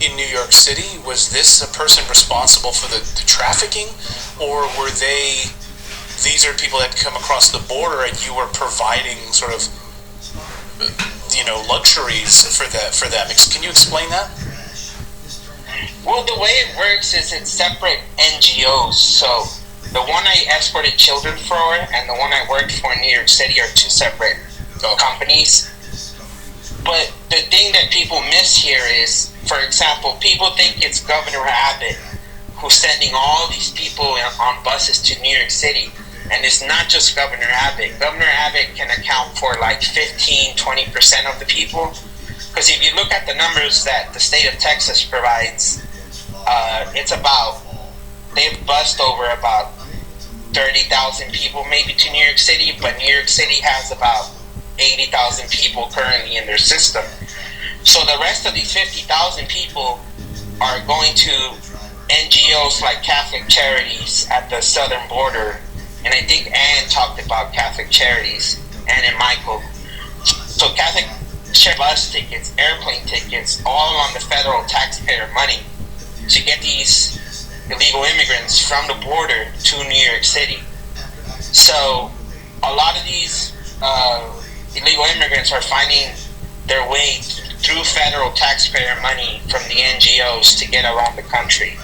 in New York City, was this a person responsible for the trafficking, or were these are people that come across the border and you were providing sort of, luxuries for them? Can you explain that? Well, the way it works is it's separate NGOs. So the one I escorted children for and the one I worked for in New York City are two separate companies. But the thing that people miss here is, for example, people think it's Governor Abbott who's sending all these people on buses to New York City. And it's not just Governor Abbott. Governor Abbott can account for like 15-20% of the people. Because if you look at the numbers that the state of Texas provides, they've bussed over about 30,000 people maybe to New York City, but New York City has about 80,000 people currently in their system. So the rest of these 50,000 people are going to NGOs like Catholic Charities at the southern border. And I think Ann talked about Catholic Charities, Ann and Michael. So Catholic bus tickets, airplane tickets, all on the federal taxpayer money to get these illegal immigrants from the border to New York City. So a lot of these illegal immigrants are finding their way through federal taxpayer money from the NGOs to get around the country.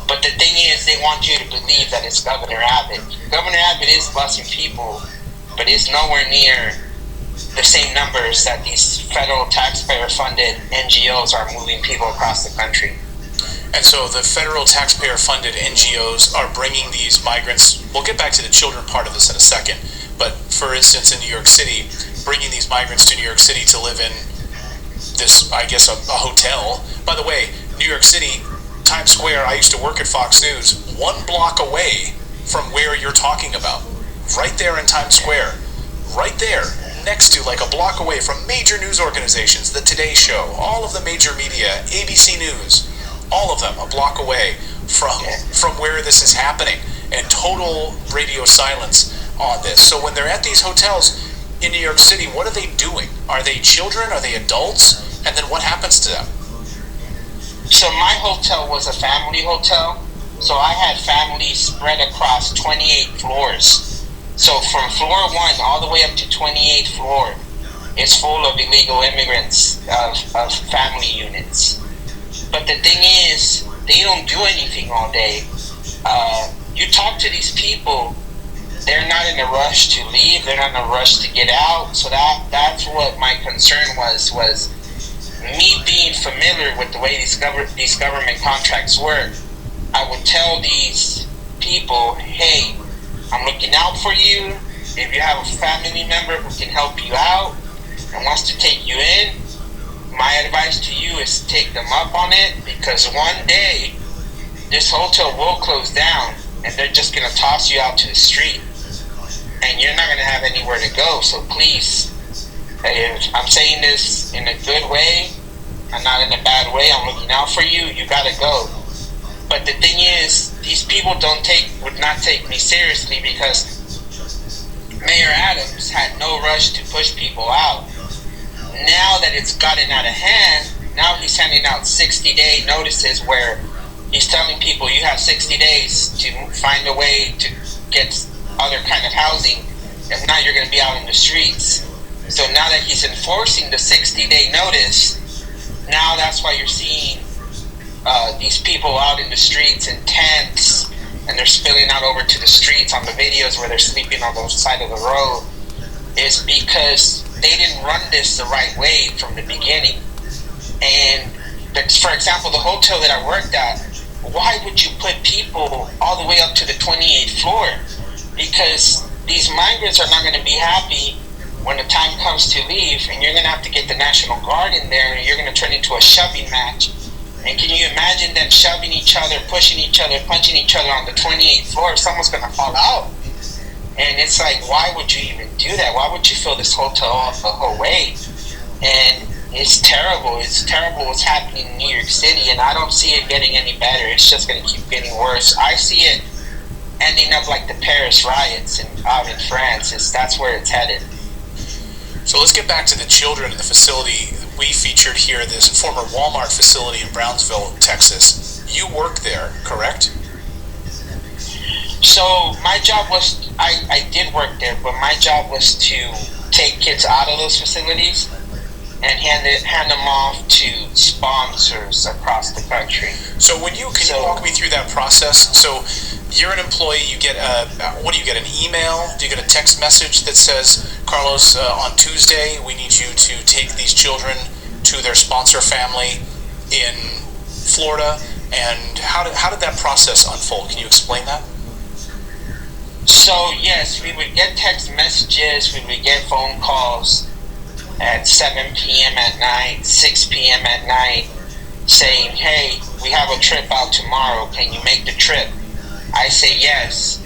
But the thing is, they want you to believe that it's Governor Abbott. Governor Abbott is busing people, but it's nowhere near the same numbers that these federal taxpayer-funded NGOs are moving people across the country. And so the federal taxpayer-funded NGOs are bringing these migrants, we'll get back to the children part of this in a second, but for instance in New York City, bringing these migrants to New York City to live in this, I guess, a hotel. By the way, New York City, Times Square, I used to work at Fox News, 1 block away from where you're talking about. Right there in Times Square. Right there, next to, like a block away from major news organizations, the Today Show, all of the major media, ABC News, all of them a block away from where this is happening, and total radio silence on this. So when they're at these hotels in New York City, what are they doing? Are they children? Are they adults? And then what happens to them? So my hotel was a family hotel. So I had families spread across 28 floors. So from floor 1 all the way up to 28th floor is full of illegal immigrants of family units. But the thing is, they don't do anything all day. You talk to these people, they're not in a rush to leave, they're not in a rush to get out. So that's what my concern was me being familiar with the way these government contracts work. I would tell these people, hey, I'm looking out for you. If you have a family member who can help you out and wants to take you in, my advice to you is take them up on it, because one day this hotel will close down and they're just going to toss you out to the street and you're not going to have anywhere to go. So please, I'm saying this in a good way, I'm not in a bad way, I'm looking out for you, you got to go. But the thing is, these people would not take me seriously, because Mayor Adams had no rush to push people out. Now that it's gotten out of hand, now he's handing out 60-day notices where he's telling people you have 60 days to find a way to get other kind of housing, if not you're going to be out in the streets. So now that he's enforcing the 60-day notice, now that's why you're seeing these people out in the streets in tents, and they're spilling out over to the streets on the videos where they're sleeping on the side of the road, is because they didn't run this the right way from the beginning. And for example, the hotel that I worked at, why would you put people all the way up to the 28th floor? Because these migrants are not going to be happy when the time comes to leave, and you're going to have to get the National Guard in there, and you're going to turn into a shoving match. And can you imagine them shoving each other, pushing each other, punching each other on the 28th floor? Someone's going to fall out. And it's like, why would you even do that? Why would you fill this hotel up the whole way? And it's terrible. It's terrible what's happening in New York City, and I don't see it getting any better. It's just going to keep getting worse. I see it ending up like the Paris riots out in France. That's where it's headed. So let's get back to the children in the facility we featured here, this former Walmart facility in Brownsville, Texas. You work there, correct? So my job was, I did work there, but my job was to take kids out of those facilities and hand them off to sponsors across the country. So can you walk me through that process? So you're an employee, you get what do you get, an email? Do you get a text message that says, Carlos, on Tuesday, we need you to take these children to their sponsor family in Florida? And how did that process unfold? Can you explain that? So yes, we would get text messages, we would get phone calls at 7 p.m. at night, 6 p.m. at night, saying, hey, we have a trip out tomorrow, can you make the trip? I say yes.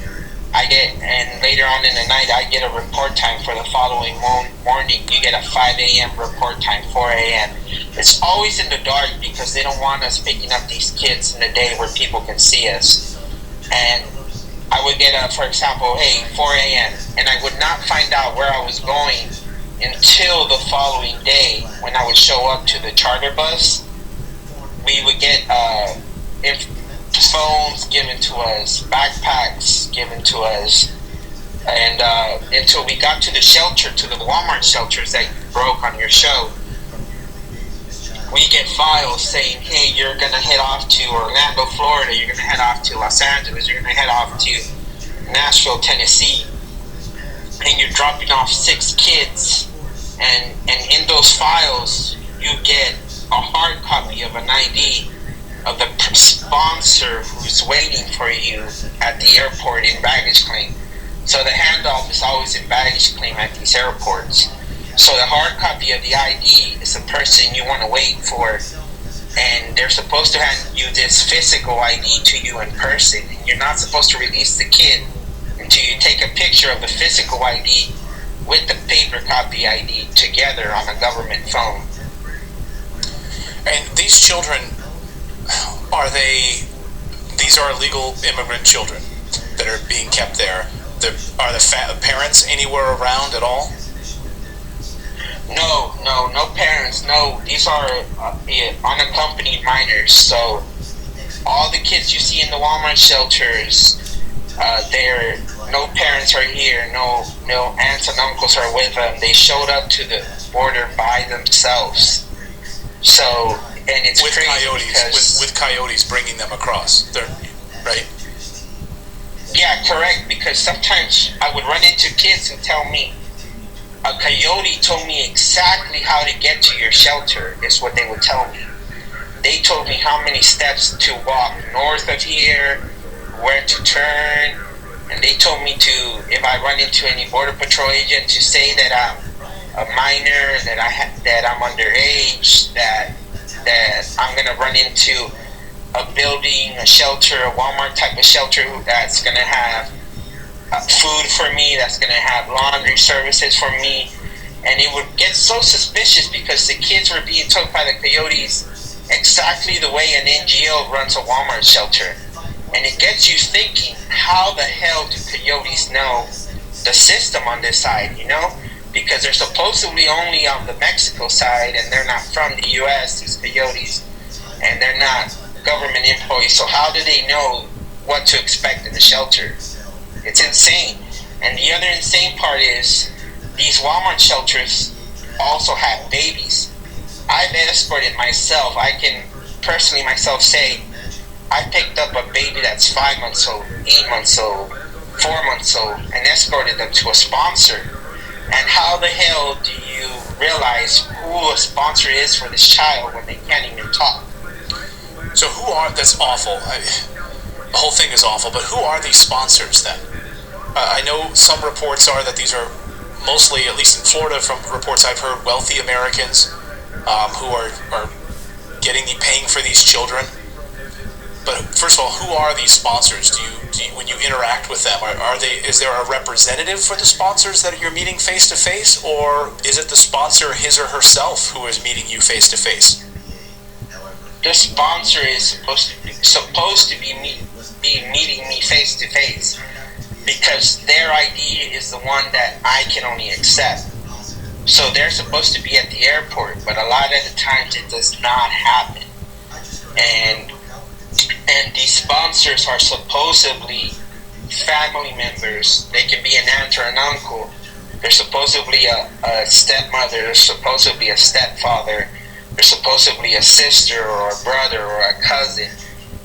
And later on in the night, I get a report time for the following morning. You get a 5 a.m. report time, 4 a.m. It's always in the dark because they don't want us picking up these kids in the day where people can see us. And I would get for example, hey, 4 a.m. And I would not find out where I was going until the following day when I would show up to the charter bus. We would get phones given to us, backpacks given to us, and until we got to the shelter, to the Walmart shelters that you broke on your show, we get files saying, hey, you're going to head off to Orlando, Florida, you're going to head off to Los Angeles, you're going to head off to Nashville, Tennessee, and you're dropping off 6 kids, and in those files, you get a hard copy of an ID of the sponsor who's waiting for you at the airport in baggage claim. So the handoff is always in baggage claim at these airports. So the hard copy of the ID is the person you want to wait for and they're supposed to hand you this physical ID to you in person. And you're not supposed to release the kid until you take a picture of the physical ID with the paper copy ID together on a government phone. And these children, these are illegal immigrant children that are being kept there. Are the parents anywhere around at all? No parents. No, these are unaccompanied minors. So all the kids you see in the Walmart shelters, no parents are here. No aunts and uncles are with them. They showed up to the border by themselves. So, and it's with crazy coyotes, because with coyotes bringing them across. Right? Yeah, correct. Because sometimes I would run into kids who tell me, a coyote told me exactly how to get to your shelter, is what they would tell me. They told me how many steps to walk north of here, where to turn, and they told me to, if I run into any Border Patrol agent, to say that I'm a minor, that I'm underage, that I'm gonna run into a building, a shelter, a Walmart type of shelter that's gonna have food for me, that's gonna have laundry services for me. And it would get so suspicious because the kids were being told by the coyotes exactly the way an NGO runs a Walmart shelter. And it gets you thinking, how the hell do coyotes know the system on this side, you know? Because they're supposedly only on the Mexico side, and they're not from the US, these coyotes, and they're not government employees. So how do they know what to expect in the shelter? It's insane. And the other insane part is these Walmart shelters also have babies. I've escorted myself. I can personally myself say I picked up a baby that's 5 months old, 8 months old, 4 months old, and escorted them to a sponsor. And how the hell do you realize who a sponsor is for this child when they can't even talk? So that's awful. The whole thing is awful, but who are these sponsors then? I know some reports are that these are mostly, at least in Florida, from reports I've heard, wealthy Americans who are paying for these children. But first of all, who are these sponsors? Do you when you interact with them, is there a representative for the sponsors that you're meeting face to face, or is it the sponsor his or herself who is meeting you face to face? The sponsor is supposed to be meeting me face to face, because their ID is the one that I can only accept. So they're supposed to be at the airport, but a lot of the times it does not happen. And these sponsors are supposedly family members. They can be an aunt or an uncle. They're supposedly a stepmother. They're supposedly a stepfather. They're supposedly a sister or a brother or a cousin.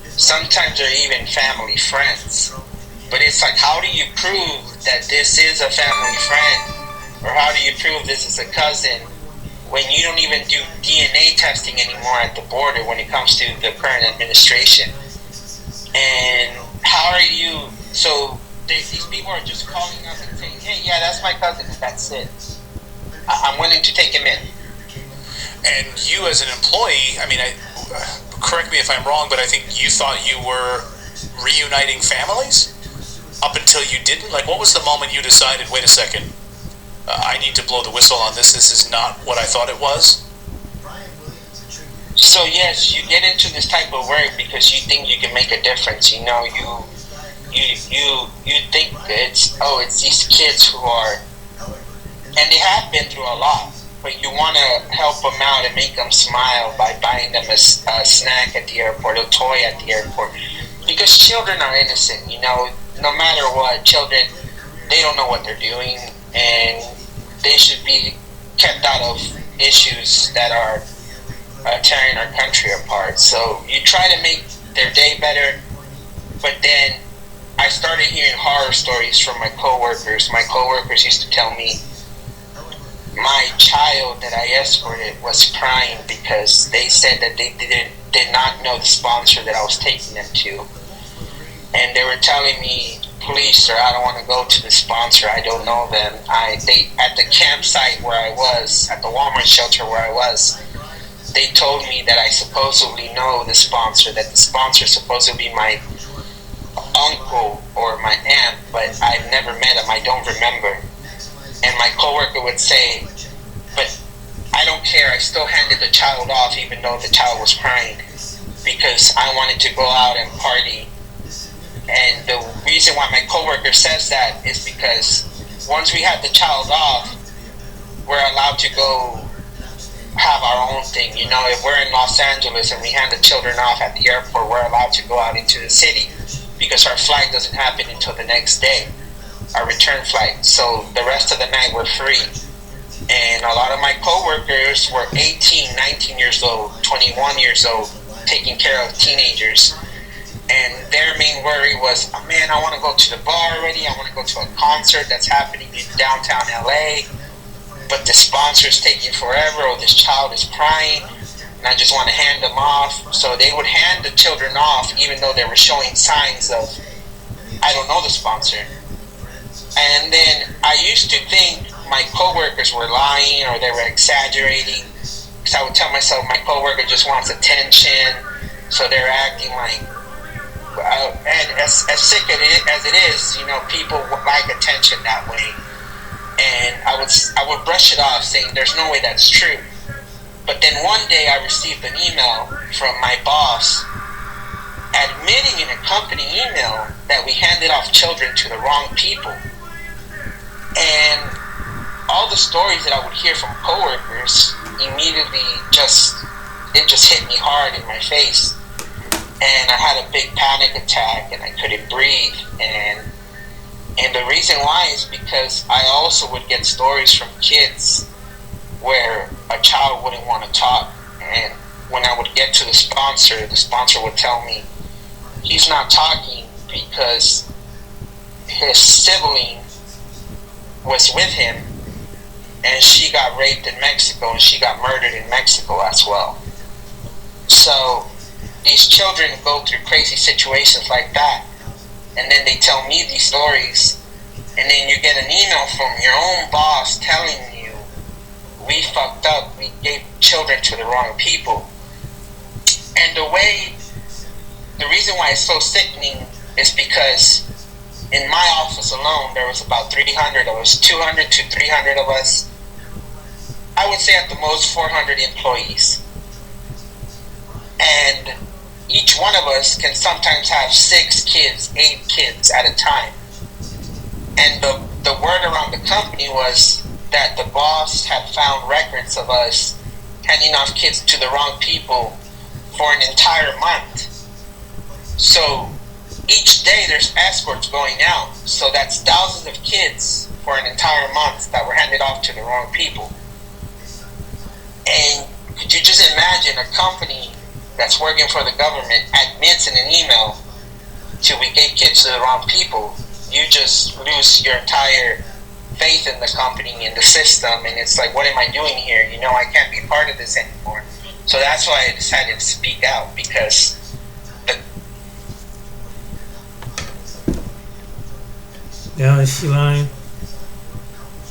Sometimes they're even family friends. But it's like, how do you prove that this is a family friend? Or how do you prove this is a cousin when you don't even do DNA testing anymore at the border when it comes to the current administration? And how are you, so these people are just calling up and saying, hey, yeah, that's my cousin, and that's it. I'm willing to take him in. And you as an employee, correct me if I'm wrong, but I think you thought you were reuniting families up until you didn't? Like, what was the moment you decided, wait a second, I need to blow the whistle on this. This is not what I thought it was? So yes, you get into this type of work because you think you can make a difference. You know, you think it's these kids who are, and they have been through a lot, but you want to help them out and make them smile by buying them a snack at the airport, a toy at the airport, because children are innocent. You know, no matter what, children, they don't know what they're doing, and they should be kept out of issues that are tearing our country apart. So you try to make their day better, but then I started hearing horror stories from my coworkers. My coworkers used to tell me my child that I escorted was crying because they said that they did not know the sponsor that I was taking them to, and they were telling me, please, sir, I don't want to go to the sponsor. I don't know them. At the campsite where I was, at the Walmart shelter where I was, they told me that I supposedly know the sponsor, that the sponsor is supposed to be my uncle or my aunt, but I've never met him. I don't remember. And my coworker would say, but I don't care. I still handed the child off even though the child was crying because I wanted to go out and party. And the reason why my coworker says that is because once we had the child off, we're allowed to go have our own thing. You know, if we're in Los Angeles and we hand the children off at the airport, we're allowed to go out into the city because our flight doesn't happen until the next day, our return flight. So the rest of the night we're free. And a lot of my coworkers were 18, 19 years old, 21 years old, taking care of teenagers. And their main worry was, oh, man, I want to go to the bar already. I want to go to a concert that's happening in downtown LA. But the sponsor's taking forever, or this child is crying, and I just want to hand them off. So they would hand the children off, even though they were showing signs of, I don't know the sponsor. And then I used to think my coworkers were lying or they were exaggerating, because I would tell myself my coworker just wants attention, so they're acting like, and as sick as it is, you know, people like attention that way. And I would brush it off saying there's no way that's true. But then one day I received an email from my boss admitting in a company email that we handed off children to the wrong people. And all the stories that I would hear from coworkers immediately it just hit me hard in my face. And I had a big panic attack and I couldn't breathe. And the reason why is because I also would get stories from kids where a child wouldn't want to talk. And when I would get to the sponsor would tell me he's not talking because his sibling was with him and she got raped in Mexico and she got murdered in Mexico as well. So these children go through crazy situations like that. And then they tell me these stories, and then you get an email from your own boss telling you, we fucked up, we gave children to the wrong people. And the reason why it's so sickening is because in my office alone, there was about 300 of us, 200 to 300 of us. I would say at the most 400 employees. And each one of us can sometimes have 6 kids, 8 kids at a time. And the word around the company was that the boss had found records of us handing off kids to the wrong people for an entire month. So each day there's escorts going out. So that's thousands of kids for an entire month that were handed off to the wrong people. And could you just imagine a company that's working for the government admits in an email to we gave kids to the wrong people? You just lose your entire faith in the company and the system, and it's like, what am I doing here? You know, I can't be part of this anymore. So that's why I decided to speak out, because now is she lying?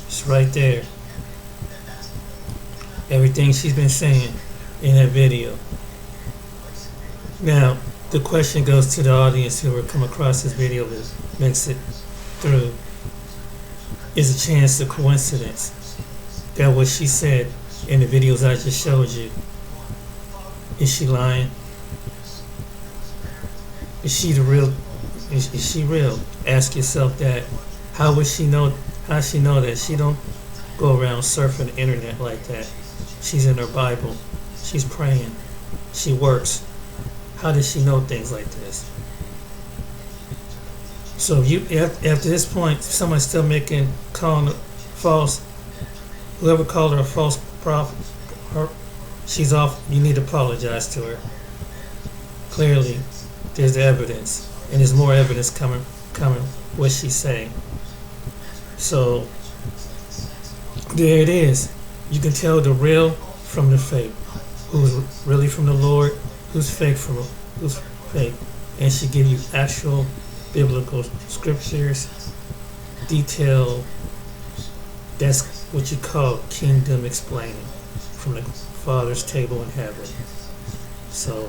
It's right there. Everything she's been saying in that video. Now, the question goes to the audience who will come across this video that makes it through. Is a chance a coincidence that what she said in the videos I just showed you? Is she lying? Is she the real? Is she real? Ask yourself that. How would she know? How she know that? She don't go around surfing the internet like that. She's in her Bible. She's praying. She works. How does she know things like this? So you, after this point, someone's still calling her false. Whoever called her a false prophet, she's off. You need to apologize to her. Clearly, there's evidence, and there's more evidence coming. What she's saying. So there it is. You can tell the real from the fake. Who's really from the Lord? Who's fake from who's fake? And she give you actual biblical scriptures, detail. That's what you call kingdom explaining from the Father's table in heaven. So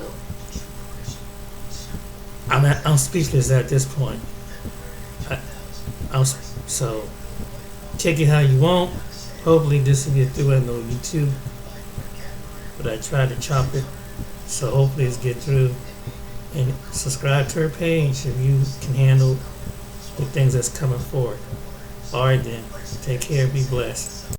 I'm speechless at this point. So take it how you want. Hopefully this will get through. I know YouTube, but I tried to chop it, so hopefully it's get through. And subscribe to her page if you can handle the things that's coming forward. All right then. Take care. Be blessed.